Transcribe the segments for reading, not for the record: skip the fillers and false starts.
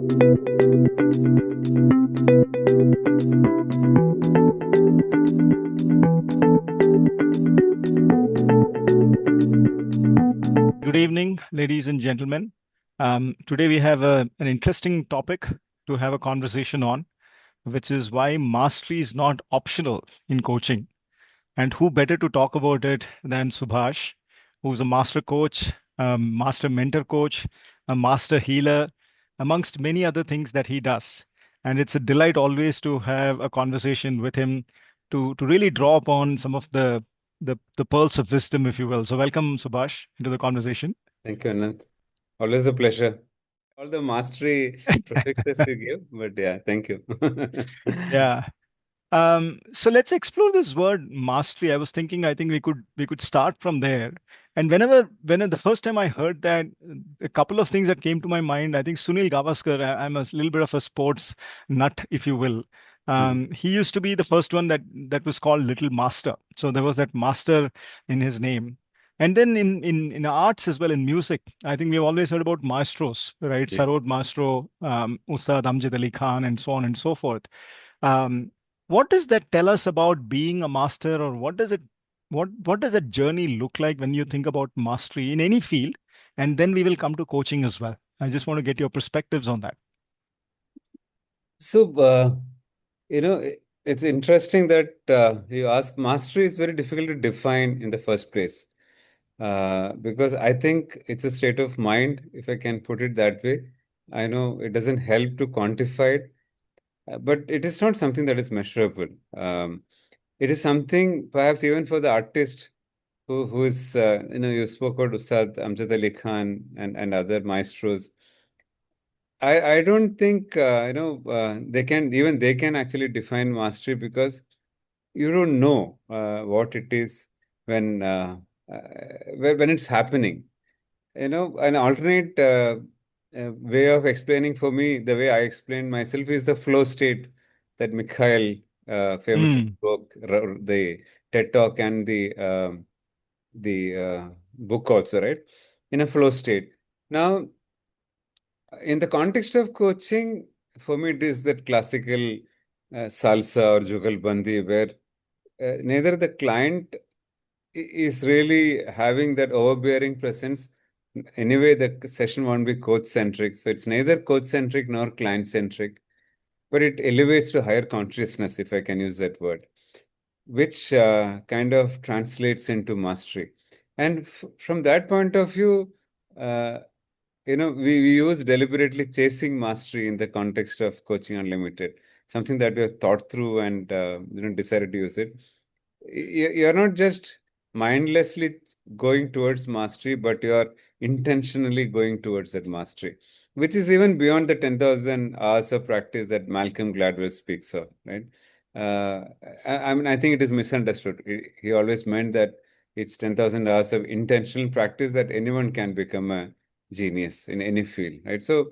Good evening, ladies and gentlemen. Today we have an interesting topic to have a conversation on, which is why mastery is not optional in coaching. And who better to talk about it than Subhash, who's a master coach, master mentor coach, a master healer, amongst many other things that he does. And it's a delight always to have a conversation with him to really draw upon some of the pearls of wisdom, if you will. So welcome, Subhash, into the conversation. Thank you, Anant. Always a pleasure. All the mastery prefixes you give, but yeah, thank you. Yeah. So let's explore this word mastery. I was thinking, I think we could start from there. And when the first time I heard that, a couple of things that came to my mind. I think Sunil Gavaskar. I'm a little bit of a sports nut, if you will. Mhm. He used to be the first one that was called Little Master. So there was that master in his name. And then in arts as well, in music, I think we've always heard about maestros, right? Yeah. Sarod Maestro, Ustad Amjad Ali Khan, and so on and so forth. Um, what does that tell us about being a master, or what does that journey look like when you think about mastery in any field? And then we will come to coaching as well. I just want to get your perspectives on that. So, it's interesting that you ask. Mastery is very difficult to define in the first place, because I think it's a state of mind, if I can put it that way. I know it doesn't help to quantify it, but it is not something that is measurable. It is something perhaps even for the artist who is, you spoke about Ustad Amjad Ali Khan and other maestros. I don't think, they can actually define mastery, because you don't know what it is when, uh, when it's happening. An alternate way of explaining for me, the way I explain myself, is the flow state that Mikhail famously Mm. spoke, the TED Talk and the book also, right? In a flow state. Now, in the context of coaching, for me, it is that classical salsa or jugalbandi, where neither the client is really having that overbearing presence. Anyway, the session won't be coach centric. So it's neither coach centric nor client centric, but it elevates to higher consciousness, if I can use that word, which kind of translates into mastery. And from that point of view, uh, we use deliberately chasing mastery in the context of Coaching Unlimited, something that we have thought through and decided to use it. You're not just mindlessly going towards mastery, but you are intentionally going towards that mastery, which is even beyond the 10,000 hours of practice that Malcolm Gladwell speaks of, right? Uh, I mean, I think it is misunderstood. He always meant that it's 10,000 hours of intentional practice that anyone can become a genius in any field, right? So,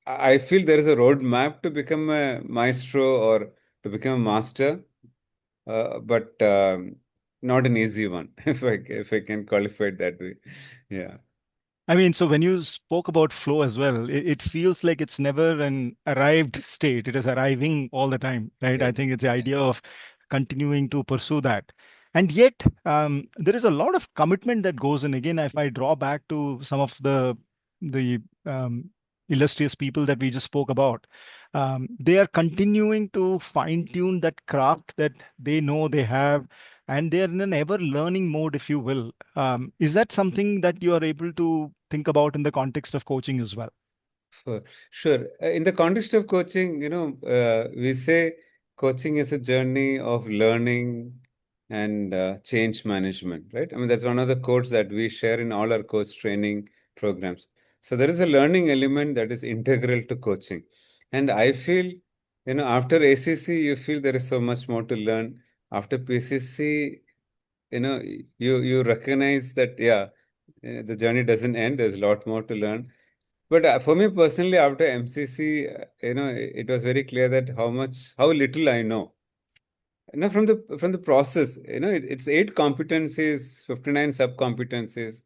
I feel there is a roadmap to become a maestro or to become a master, but not an easy one, if I can qualify it that way. Yeah, I mean, so when you spoke about flow as well, it feels like it's never an arrived state. It is arriving all the time, right? yeah, I think it's the idea of continuing to pursue that. And yet, there is a lot of commitment that goes in. Again, if I draw back to some of the illustrious people that we just spoke about, they are continuing to fine tune that craft that they know they have, and they're in an ever learning mode, if you will. Is that something that you are able to think about in the context of coaching as well? for sure. In the context of coaching, we say coaching is a journey of learning and change management, right? I mean, that's one of the quotes that we share in all our coach training programs. So there is a learning element that is integral to coaching. And I feel, after ACC, you feel there is so much more to learn. After PCC, you recognize that, yeah, the journey doesn't end. There's a lot more to learn. But for me personally, after MCC, it was very clear that how little I know. From the process, it's 8 competencies, 59 sub competencies.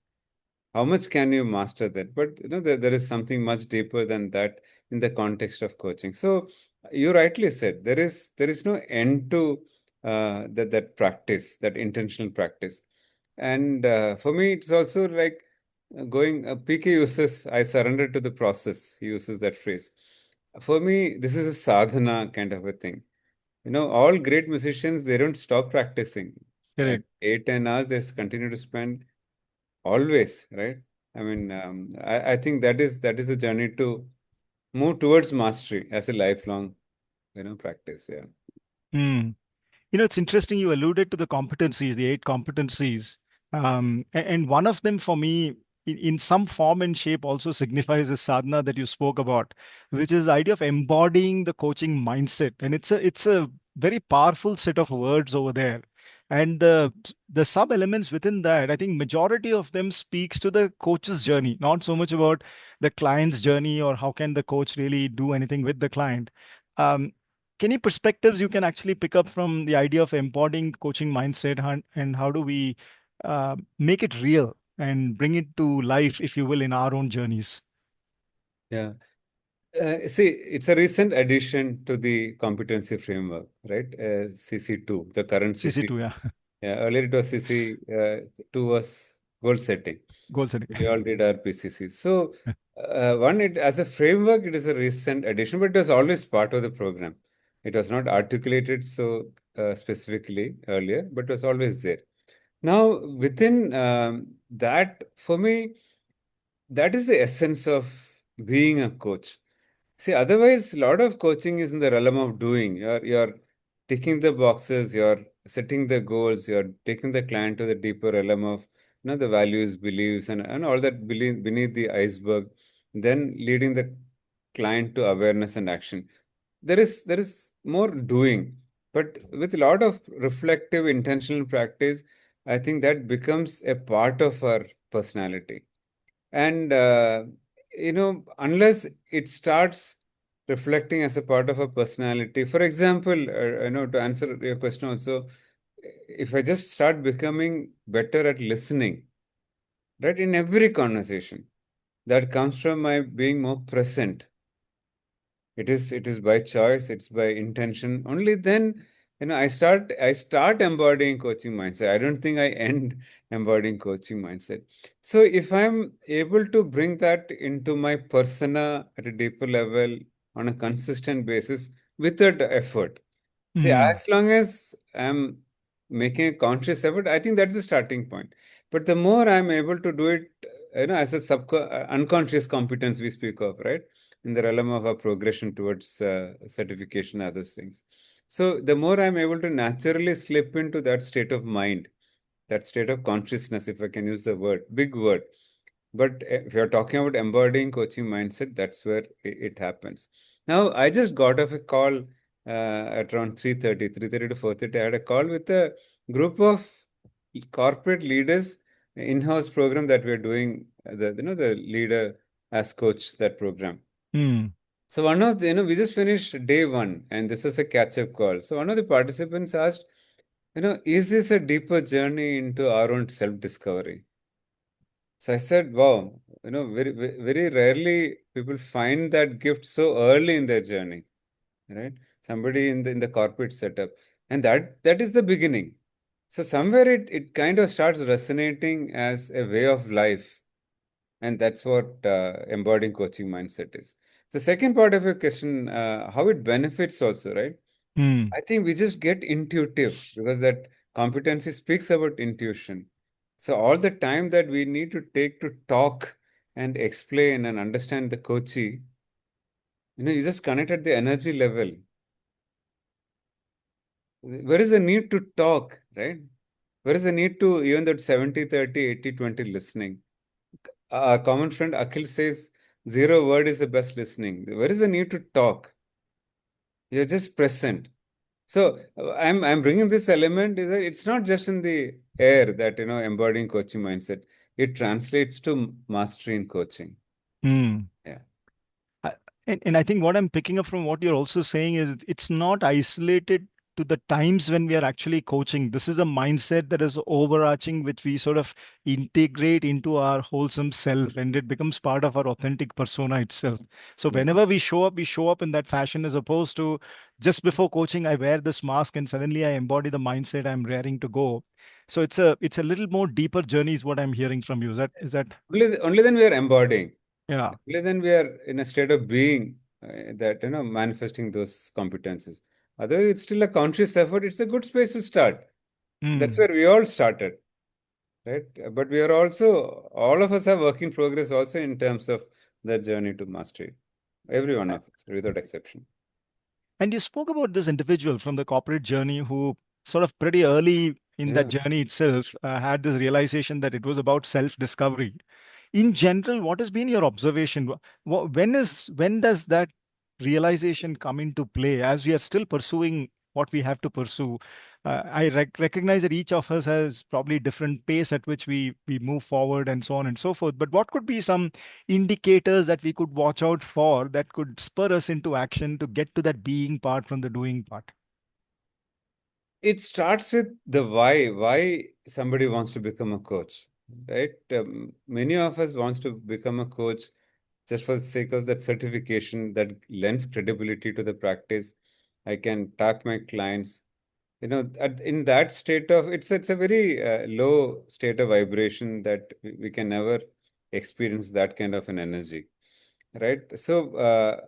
How much can you master that? But there is something much deeper than that in the context of coaching. So you rightly said there is no end to that practice, that intentional practice. And for me, it's also like going. PK uses "I surrender to the process." He uses that phrase. For me, this is a sadhana kind of a thing. All great musicians, they don't stop practicing. Like Correct. 8, 10 hours, they continue to spend always, right? I mean, I think that is the journey to move towards mastery as a lifelong, practice. Yeah. Hmm. It's interesting you alluded to the competencies, the eight competencies. And one of them for me, in some form and shape, also signifies the sadhana that you spoke about, which is the idea of embodying the coaching mindset. And it's a very powerful set of words over there. And the sub elements within that, I think majority of them speaks to the coach's journey, not so much about the client's journey or how can the coach really do anything with the client. Um, any perspectives you can actually pick up from the idea of embodying coaching mindset, and how do we make it real and bring it to life, if you will, in our own journeys? Yeah. See, it's a recent addition to the competency framework, right? CC2, the current CC. CC2, yeah. Yeah, earlier it was CC2 was goal setting. Goal setting. We all did our PCC. So, one, it as a framework, it is a recent addition, but it was always part of the program. It was not articulated so specifically earlier, but it was always there. Now, within that, for me, that is the essence of being a coach. See, otherwise, a lot of coaching is in the realm of doing. You're ticking the boxes, you're setting the goals, you're taking the client to the deeper realm of the values, beliefs, and all that beneath the iceberg, then leading the client to awareness and action. There is more doing, but with a lot of reflective, intentional practice, I think that becomes a part of our personality. And, unless it starts reflecting as a part of a personality, for example, to answer your question also, if I just start becoming better at listening, right, in every conversation, that comes from my being more present. It is by choice, it's by intention. Only then, I start embodying coaching mindset. I don't think I end embodying coaching mindset. So if I'm able to bring that into my persona at a deeper level on a consistent basis without effort. See, Hmm. as long as I'm making a conscious effort, I think that's the starting point. But the more I'm able to do it, as a unconscious competence we speak of, right? In the realm of a progression towards certification, other things. So the more I'm able to naturally slip into that state of mind, that state of consciousness, if I can use the word, big word. But if you're talking about embodying coaching mindset, that's where it happens. Now, I just got off a call at around 3:30 to 4:30. I had a call with a group of corporate leaders, in-house program that we're doing, the leader as coach, that program. Hmm. So one of the, we just finished day one, and this was a catch-up call. So one of the participants asked, is this a deeper journey into our own self-discovery? So I said, wow, very rarely people find that gift so early in their journey, right? Somebody in the corporate setup, and that is the beginning. So somewhere it kind of starts resonating as a way of life, and that's what embodying coaching mindset is. The second part of your question, how it benefits also, right? Hmm. I think we just get intuitive because that competency speaks about intuition. So all the time that we need to take to talk and explain and understand the coachee, you just connect at the energy level. Where is the need to talk, right? Where is the need to, even that 70-30, 80-20 listening? Our common friend Akhil says, zero word is the best listening. Where is the need to talk? You're just present. So I'm bringing this element is that it's not just in the air that embodying coaching mindset. It translates to mastery in coaching. Hmm. Yeah. I- and I think what I'm picking up from what you're also saying is it's not isolated to the times when we are actually coaching. This is a mindset that is overarching, which we sort of integrate into our wholesome self, and it becomes part of our authentic persona itself. So Yeah. whenever we show up in that fashion, as opposed to just before coaching, I wear this mask and suddenly I embody the mindset I'm raring to go. So it's a little more deeper journey, is what I'm hearing from you. Is that Only then we are embodying. yeah. Only then we are in a state of being that, manifesting those competencies. Otherwise, it's still a conscious effort. It's a good space to start. That's Mm. where we all started, right? But we are also, all of us are work in progress also in terms of that journey to mastery. Every one of us, without exception. And you spoke about this individual from the corporate journey who sort of pretty early in that Yeah. journey itself had this realization that it was about self-discovery. In general, what has been your observation? When does that realization come into play as we are still pursuing what we have to pursue? I recognize that each of us has probably different pace at which we move forward and so on and so forth. But what could be some indicators that we could watch out for that could spur us into action to get to that being part from the doing part? It starts with the why somebody wants to become a coach, right? Many of us wants to become a coach just for the sake of that certification that lends credibility to the practice. I can tap my clients. In that state of, it's a very low state of vibration that we can never experience that kind of an energy. Right. So,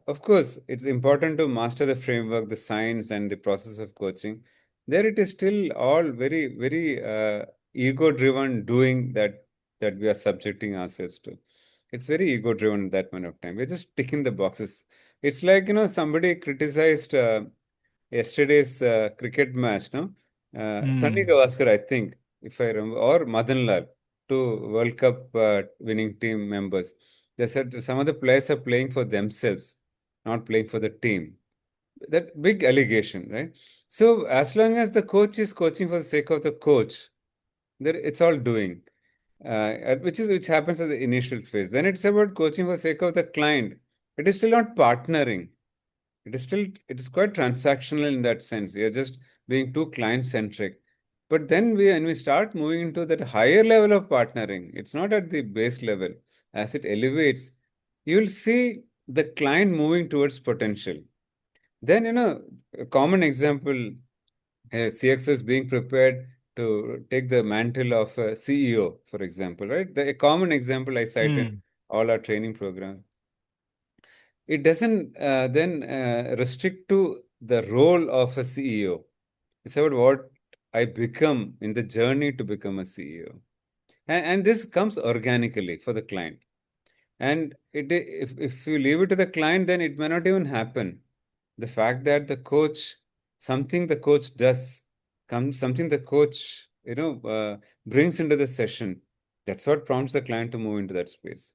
of course, it's important to master the framework, the science, and the process of coaching. There, it is still all very, very ego-driven doing that we are subjecting ourselves to. It's very ego-driven at that point of time. We're just ticking the boxes. It's like, somebody criticized yesterday's cricket match, no? Sunny Hmm. Gavaskar, I think, if I remember, or Madan Lal, two World Cup winning team members. They said some of the players are playing for themselves, not playing for the team. That big allegation, right? So as long as the coach is coaching for the sake of the coach, there it's all doing, which happens at the initial phase. Then it's about coaching for the sake of the client. It is still not partnering. It is quite transactional in that sense. You're just being too client centric. But then when we start moving into that higher level of partnering, it's not at the base level. As it elevates, you will see the client moving towards potential. Then, a common example, CX is being prepared to take the mantle of a CEO, for example, right? A common example I cite in Hmm. all our training programs. It doesn't then restrict to the role of a CEO. It's about what I become in the journey to become a CEO. And this comes organically for the client. And if you leave it to the client, then it may not even happen. The fact that something the coach does, something the coach, brings into the session, that's what prompts the client to move into that space.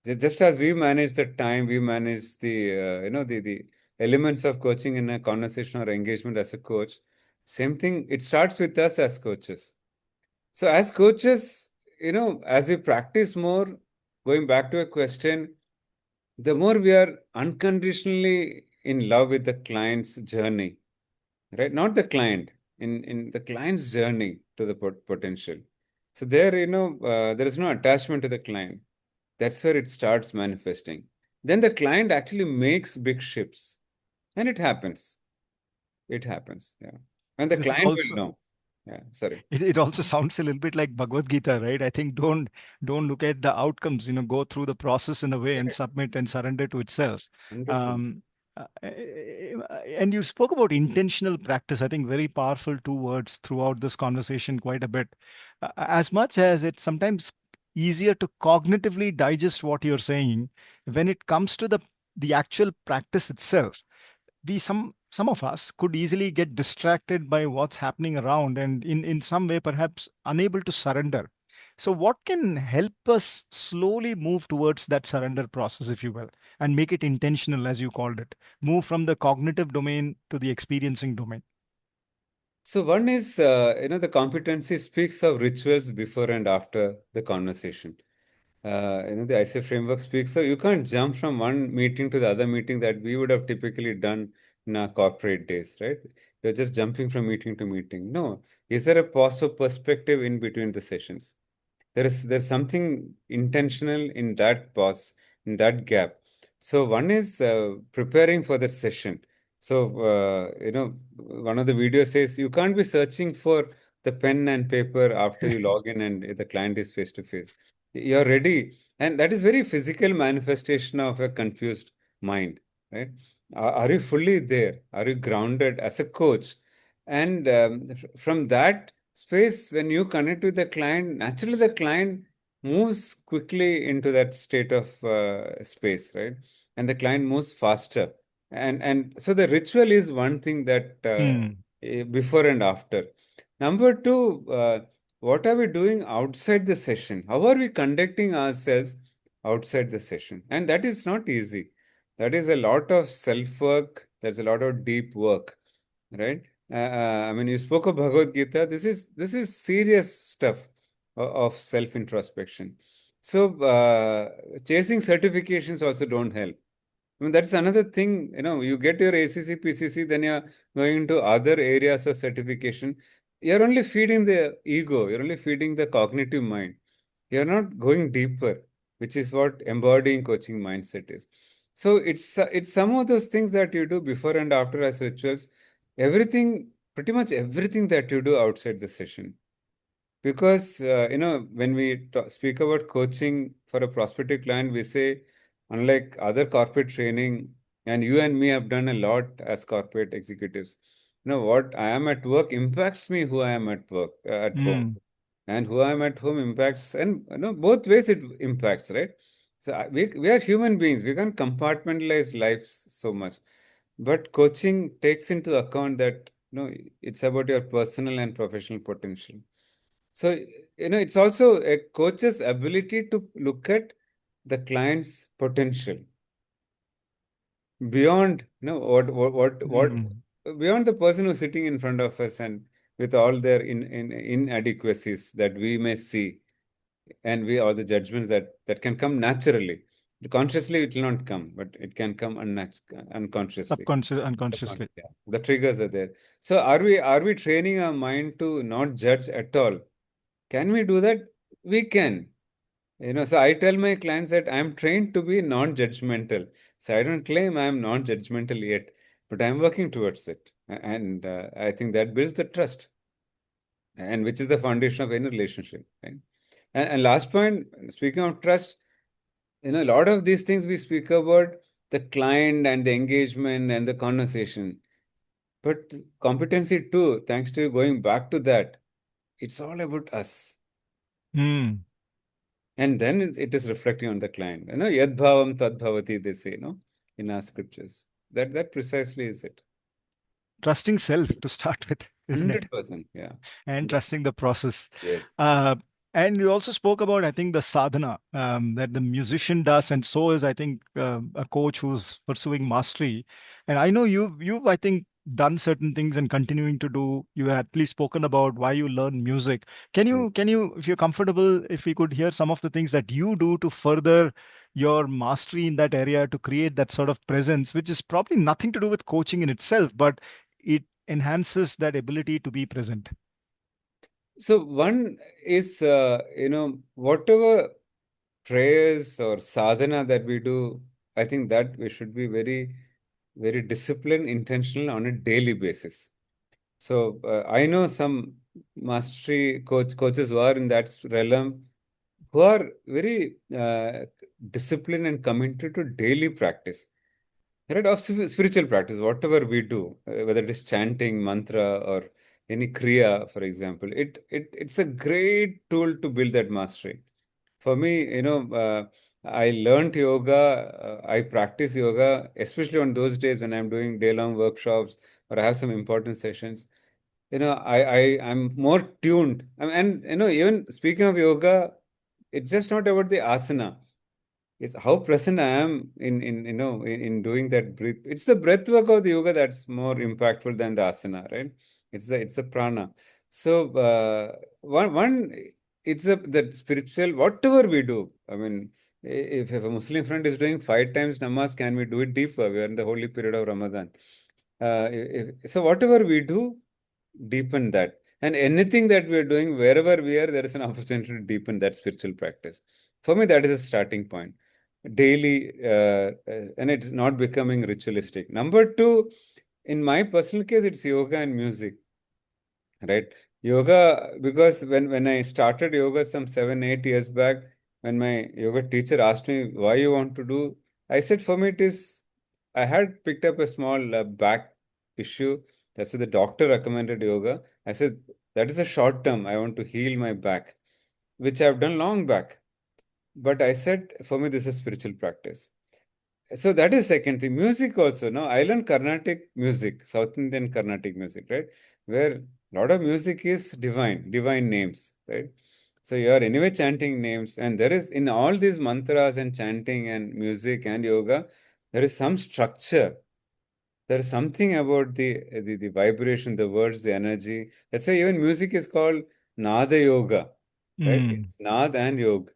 Just as we manage the time, we manage the elements of coaching in a conversation or engagement as a coach. Same thing, it starts with us as coaches. So as coaches, as we practice more, going back to a question, the more we are unconditionally in love with the client's journey, right? Not the client, in the client's journey to the potential. So there, there is no attachment to the client. That's where it starts manifesting. Then the client actually makes big shifts, and it happens. It happens. Yeah, and the This is client will also know. Yeah, sorry. it also sounds a little bit like Bhagavad Gita, right? I think don't look at the outcomes, go through the process in a way and Correct. submit and surrender to itself. 100%. Um, and you spoke about intentional practice. I think very powerful two words throughout this conversation quite a bit. As much as it's sometimes easier to cognitively digest what you're saying, when it comes to the actual practice itself, we some of us could easily get distracted by what's happening around and in some way perhaps unable to surrender. So what can help us slowly move towards that surrender process, if you will, and make it intentional, as you called it, move from the cognitive domain to the experiencing domain? So one is, the competency speaks of rituals before and after the conversation. The ICF framework speaks so you can't jump from one meeting to the other meeting that we would have typically done in our corporate days, right? you're just jumping from meeting to meeting. No, is there a pause of perspective in between the sessions? There's something intentional in that pause, in that gap. So one is preparing for the session. So one of the videos says you can't be searching for the pen and paper after you log in and the client is face to face. You're ready, and that is very physical manifestation of a confused mind, right? Are you fully there? Are you grounded as a coach? And from that space, when you connect with the client, naturally the client moves quickly into that state of space, right? And the client moves faster. And so the ritual is one thing that Hmm. before and after. Number two, what are we doing outside the session? How are we conducting ourselves outside the session? And that is not easy. That is a lot of self work. There's a lot of deep work, right? I mean, you spoke of Bhagavad Gita. This is serious stuff of self introspection. So chasing certifications also don't help. I mean, that's another thing. You get your ACC, PCC, then you're going into other areas of certification. You're only feeding the ego. You're only feeding the cognitive mind. You're not going deeper, which is what embodying coaching mindset is. So it's some of those things that you do before and after as rituals. Everything, pretty much everything that you do outside the session. Because when we speak about coaching for a prospective client, we say, unlike other corporate training, and you and me have done a lot as corporate executives. What I am at work impacts me who I am at work at home, Hmm. and who I am at home impacts, and both ways it impacts, right? So we are human beings. We can't compartmentalize lives so much, but coaching takes into account that it's about your personal and professional potential. So, it's also a coach's ability to look at the client's potential beyond, Hmm. beyond the person who's sitting in front of us and with all their inadequacies that we may see, and we all the judgments that can come naturally. Consciously, it will not come, but it can come unconsciously. Subconscious, unconsciously. Yeah. The triggers are there. So, are we training our mind to not judge at all? Can we do that? We can. So I tell my clients that I'm trained to be non-judgmental. So I don't claim I'm non-judgmental yet, but I'm working towards it. And I think that builds the trust, and which is the foundation of any relationship. Right? And last point, speaking of trust, a lot of these things we speak about the client and the engagement and the conversation. But competency too, thanks to you going back to that, it's all about us. Hmm. And then it is reflecting on the client. Yad bhavam tad bhavati, they say, in our scriptures. That precisely is it. Trusting self to start with, isn't it? 100%. Yeah. And trusting the process. Yes. Uh, and you also spoke about, I think, the sadhana that the musician does, and so is, I think, a coach who's pursuing mastery. And I know you've, I think, done certain things and continuing to do. You had at least spoken about why you learn music. Can you, if you're comfortable, if we could hear some of the things that you do to further your mastery in that area to create that sort of presence, which is probably nothing to do with coaching in itself, but it enhances that ability to be present. So one is, whatever prayers or sadhana that we do, I think that we should be very, very disciplined, intentional on a daily basis. So I know some mastery coaches who are in that realm, who are very disciplined and committed to daily practice, right? Of spiritual practice, whatever we do, whether it is chanting, mantra, or any kriya, for example, it's a great tool to build that mastery. For me, I learned yoga, I practice yoga, especially on those days when I'm doing day-long workshops or I have some important sessions. I'm more tuned. And even speaking of yoga, it's just not about the asana. It's how present I am in doing that breath. It's the breath work of the yoga that's more impactful than the asana, right? It's the prana. So one it's the spiritual whatever we do. I mean, if a Muslim friend is doing 5 times namaz, can we do it deeper? We are in the holy period of Ramadan. So whatever we do, deepen that. And anything that we are doing, wherever we are, there is an opportunity to deepen that spiritual practice. For me, that is a starting point. Daily, and it's not becoming ritualistic. Number two, in my personal case, it's yoga and music, right? Yoga, because when I started yoga some 7, 8 years back, when my yoga teacher asked me why you want to do, I said for me it is. I had picked up a small back issue. That's why the doctor recommended yoga. I said that is a short term. I want to heal my back, which I've done long back. But I said for me this is spiritual practice. So that is second thing. Music also. No, I learned Carnatic music, South Indian Carnatic music, right? Where a lot of music is divine, divine names, right? So you are anyway chanting names, and there is in all these mantras and chanting and music and yoga, there is some structure. There is something about the vibration, the words, the energy. That's why even music is called Nada Yoga, right? Mm. It's Nad and Yoga.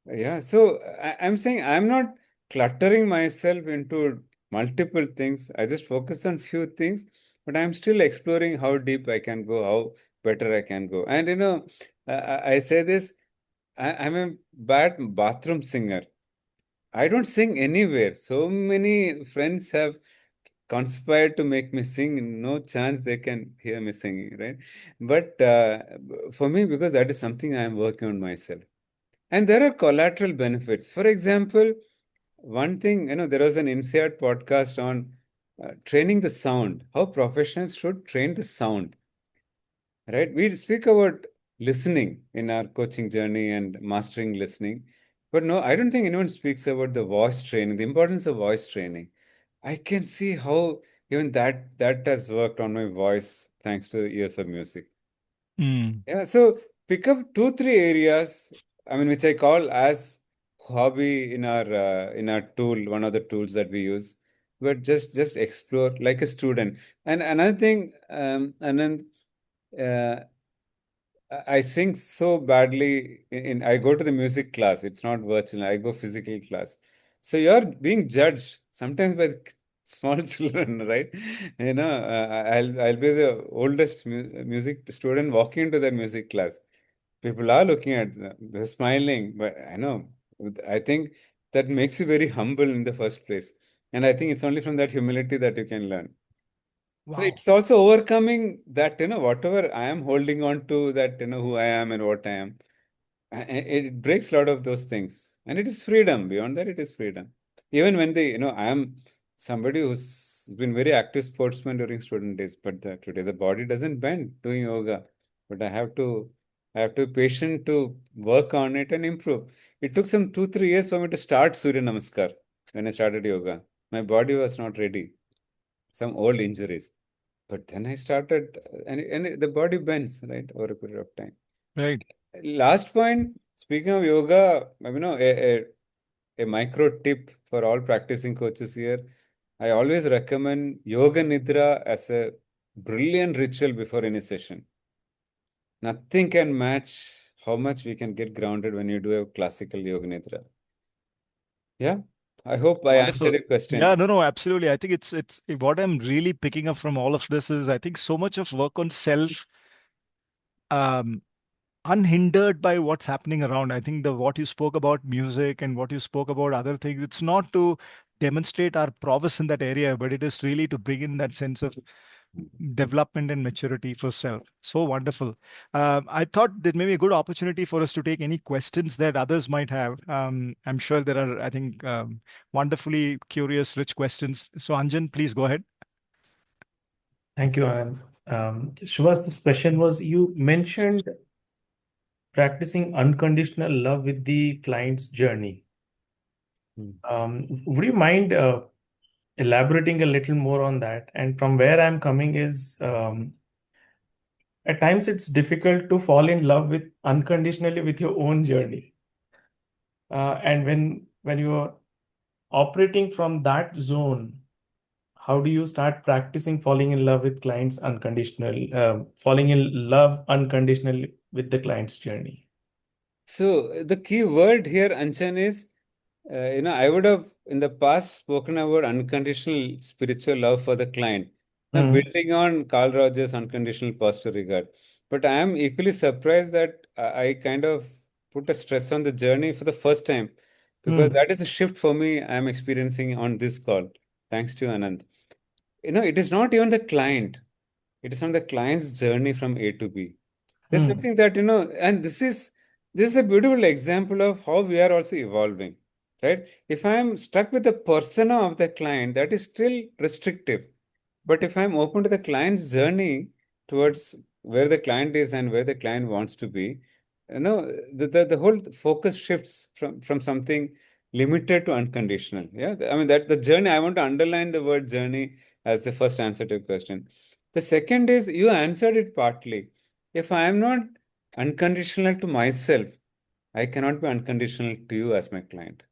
Yeah, so I'm saying I'm not cluttering myself into multiple things. I just focus on few things, but I'm still exploring how deep I can go, how better I can go. And I say this, I'm a bad bathroom singer. I don't sing anywhere. So many friends have conspired to make me sing. No chance they can hear me singing, right? But for me, because that is something I am working on myself. And there are collateral benefits. For example, one thing, there was an INSEAD podcast on training the sound, how professionals should train the sound, right? We speak about listening in our coaching journey and mastering listening. But no, I don't think anyone speaks about the voice training, the importance of voice training. I can see how even that has worked on my voice thanks to years of music. Mm. Yeah, so pick up 2, 3 areas. I mean, which I call as hobby in our tool, one of the tools that we use. But just explore like a student. And another thing, Anand, uh, I sing so badly. I go to the music class. It's not virtual. I go physical class. So you're being judged sometimes by the small children, right? I'll be the oldest music student walking into their music class. People are looking at them, they're smiling, but I know. I think that makes you very humble in the first place, and I think it's only from that humility that you can learn. So Wow. it's also overcoming that, whatever I am holding on to, that, who I am and what I am. It breaks a lot of those things. And it is freedom. Beyond that, it is freedom. Even when I am somebody who's been very active sportsman during student days, but today the body doesn't bend doing yoga. But I have to be patient to work on it and improve. It took some 2, 3 years for me to start Surya Namaskar when I started yoga. My body was not ready. Some old injuries. But then I started, and the body bends, right, over a period of time. Right. Last point, speaking of yoga, a micro tip for all practicing coaches here. I always recommend Yoga Nidra as a brilliant ritual before any session. Nothing can match how much we can get grounded when you do a classical Yoga Nidra. Yeah, I hope I answered Wonderful. your question. Yeah, no, no, absolutely. I think it's what I'm really picking up from all of this is I think so much of work on self, um, unhindered by what's happening around. I think the what you spoke about music and what you spoke about other things, it's not to demonstrate our prowess in that area, but it is really to bring in that sense of development and maturity for self. So wonderful. I thought that may be a good opportunity for us to take any questions that others might have. I'm sure there are, I think, wonderfully curious, rich questions. So Anjan, please go ahead. Thank you, Anand. Shubhas, this question was you mentioned practicing unconditional love with the client's journey. Hmm. Would you mind elaborating a little more on that? And from where I'm coming is at times it's difficult to fall in love with unconditionally with your own journey. And when you're operating from that zone, how do you start practicing falling in love with clients unconditional, falling in love unconditionally with the client's journey? So the key word here, Anchan, is I would have in the past spoken about unconditional spiritual love for the client. Now, Hmm. building on Carl Rogers' unconditional positive regard. But I am equally surprised that I kind of put a stress on the journey for the first time, because Hmm. that is a shift for me I am experiencing on this call. Thanks to Anand. It is not even the client, it is on the client's journey from A to B. There's Hmm. something that, and this is a beautiful example of how we are also evolving, right? If I am stuck with the persona of the client, that is still restrictive. But if I'm open to the client's journey towards where the client is and where the client wants to be, the whole focus shifts from something limited to unconditional. Yeah. I mean, that the journey, I want to underline the word journey as the first answer to your question. The second is you answered it partly. If I am not unconditional to myself, I cannot be unconditional to you as my client.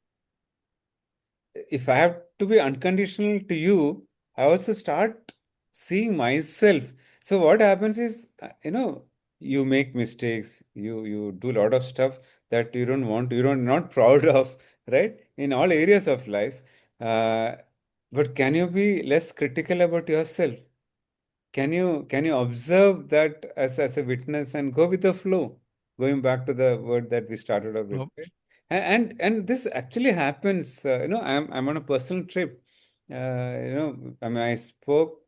If I have to be unconditional to you, I also start seeing myself. So what happens is, you make mistakes, you do a lot of stuff that you don't want, you don't not proud of, right? In all areas of life. Uh, but can you be less critical about yourself? Can you observe that as a witness and go with the flow? Going back to the word that we started off with, Oh, right? And this actually happens. I'm on a personal trip. I mean, I spoke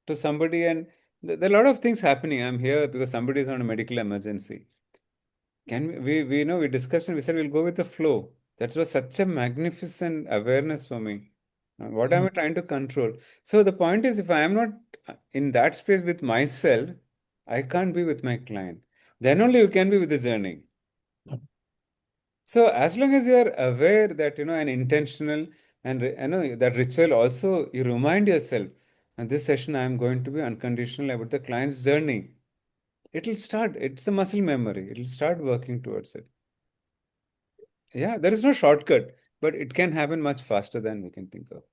to somebody, and there are a lot of things happening. I'm here because somebody is on a medical emergency. We discussed and we said we'll go with the flow. That was such a magnificent awareness for me. What am mm, I trying to control? So the point is, if I am not in that space with myself, I can't be with my client. Then only you can be with the journey. So as long as you are aware that an intentional and that ritual also, you remind yourself, and this session I am going to be unconditional about the client's journey. It'll start. It's a muscle memory. It'll start working towards it. Yeah, there is no shortcut, but it can happen much faster than we can think of.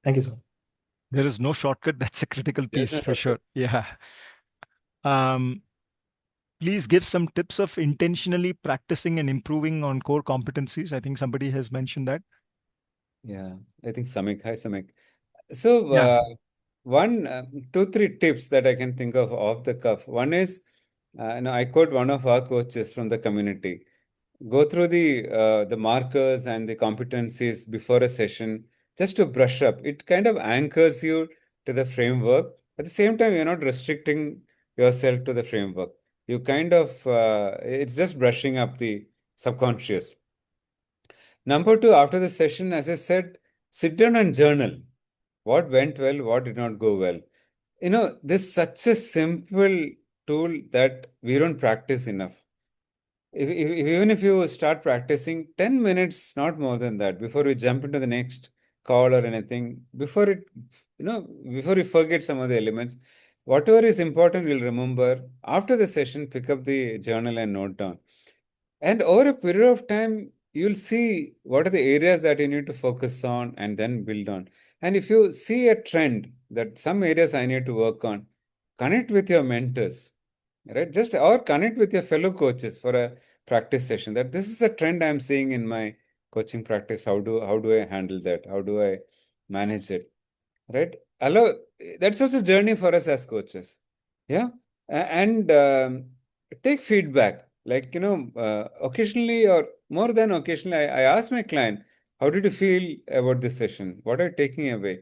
Thank you, sir. there is no shortcut. That's a critical There's piece no for shortcut. sure. Yeah. Um, Please give some tips of intentionally practicing and improving on core competencies. I think somebody has mentioned that. Yeah, I think Samik. Hi, Samik. So, Yeah. one, two, three tips that I can think of off the cuff. One is, I quote one of our coaches from the community. Go through the markers and the competencies before a session just to brush up. It kind of anchors you to the framework. At the same time, you're not restricting yourself to the framework. You kind of it's just brushing up the subconscious. Number two, after the session, as I said, sit down and journal. What went well, what did not go well. This is such a simple tool that we don't practice enough. Even if you start practicing 10 minutes, not more than that, before we jump into the next call or anything, before you forget some of the elements, whatever is important, you'll remember. After the session, pick up the journal and note down. And over a period of time, you'll see what are the areas that you need to focus on and then build on. And if you see a trend that some areas I need to work on, connect with your mentors, right? Just or connect with your fellow coaches for a practice session. That this is a trend I'm seeing in my coaching practice. How do I handle that? How do I manage it? Right? Allow That's also a journey for us as coaches. Yeah. And take feedback. Like, occasionally or more than occasionally, I ask my client, how did you feel about this session? What are you taking away?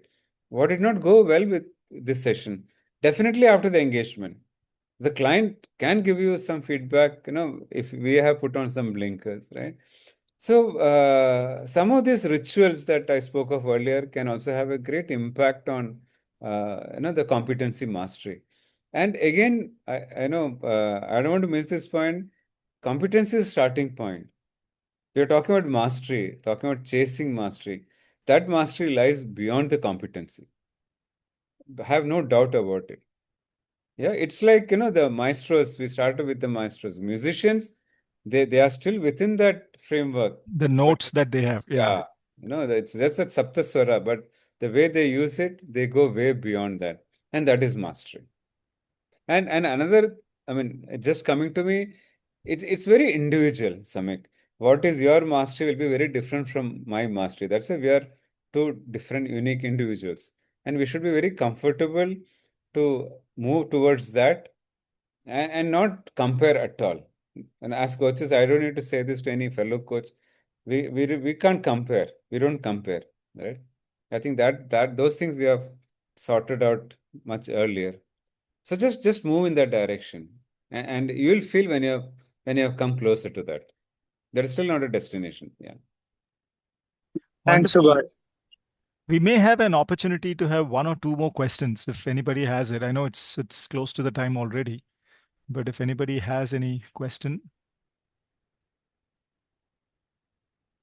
What did not go well with this session? Definitely after the engagement. The client can give you some feedback, if we have put on some blinkers, right? So, some of these rituals that I spoke of earlier can also have a great impact on, the competency mastery. And again, I know I don't want to miss this point. Competency is starting point. We are talking about mastery, talking about chasing mastery. That mastery lies beyond the competency. Have no doubt about it. Yeah, it's like, the maestros. We started with the maestros. Musicians, they are still within that framework. The But notes that they have. Yeah. yeah, it's just that saptaswara, but the way they use it, they go way beyond that. And that is mastery. And another, I mean, just coming to me, it's very individual, Samik. What is your mastery will be very different from my mastery. That's why we are two different, unique individuals. and we should be very comfortable to move towards that and not compare at all. And as coaches, I don't need to say this to any fellow coach. We can't compare. We don't compare, right? I think that those things we have sorted out much earlier. So just move in that direction, and you'll feel when you have come closer to that. That is still not a destination. Yeah. Thanks, Wonderful. Subash. We may have an opportunity to have one or two more questions if anybody has it. I know it's close to the time already, but if anybody has any question.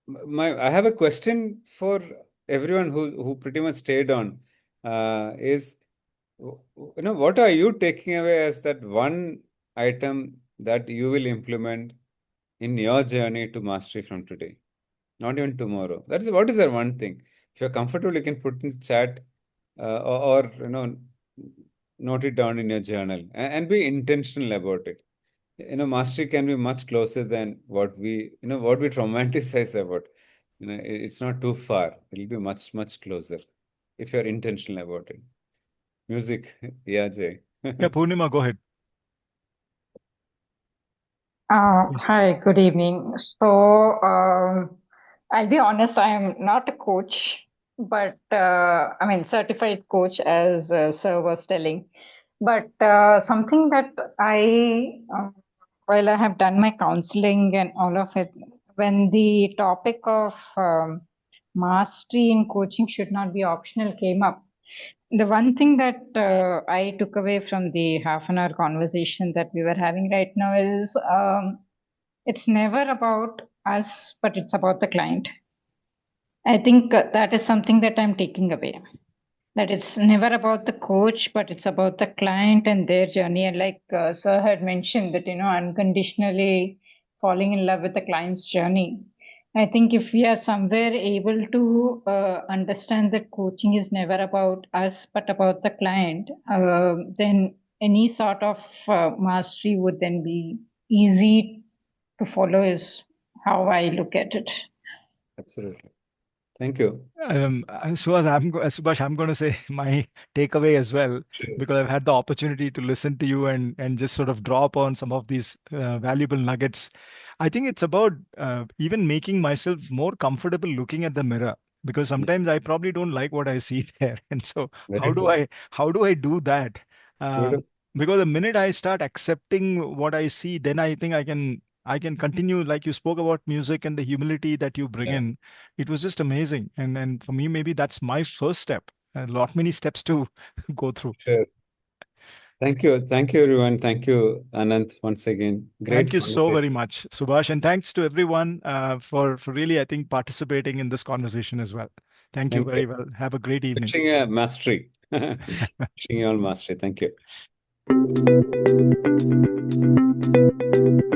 I have a question for everyone who pretty much stayed on. Is what are you taking away as that one item that you will implement in your journey to mastery from today? Not even tomorrow. What is that one thing? If you're comfortable, you can put in the chat, or note it down in your journal, and be intentional about it. Mastery can be much closer than what we romanticize about. It's not too far. It'll be much, much closer if you're intentional about it. Music. Yeah, Jay. Yeah, Purnima, go ahead. Yes. Hi, good evening. So, I'll be honest, I am not a coach, but I mean, certified coach, as Sir was telling. But something that while I have done my counseling and all of it, when the topic of mastery in coaching should not be optional came up, the one thing that I took away from the half an hour conversation that we were having right now is it's never about us, but it's about the client. I think that is something that I'm taking away. That it's never about the coach, but it's about the client and their journey. And like Sir had mentioned, that unconditionally falling in love with the client's journey. I think if we are somewhere able to understand that coaching is never about us, but about the client, then any sort of mastery would then be easy to follow, is how I look at it. Absolutely. Thank you. Subhash, I'm going to say my takeaway as well, because I've had the opportunity to listen to you and just sort of draw upon some of these valuable nuggets. I think it's about even making myself more comfortable looking at the mirror, because sometimes I probably don't like what I see there. And so Very good. how do I do that? Beautiful. Because the minute I start accepting what I see, then I think I can continue, like you spoke about music and the humility that you bring Yeah. in. It was just amazing. And for me, maybe that's my first step. A lot many steps to go through. Sure. Thank you. Thank you, everyone. Thank you, Anant, once again. Thank Great you so very conversation. much, Subhash. And thanks to everyone for really, I think, participating in this conversation as well. Thank you Thank you. very well. Have a great evening. Wishing you mastery. Wishing you all mastery. Thank you.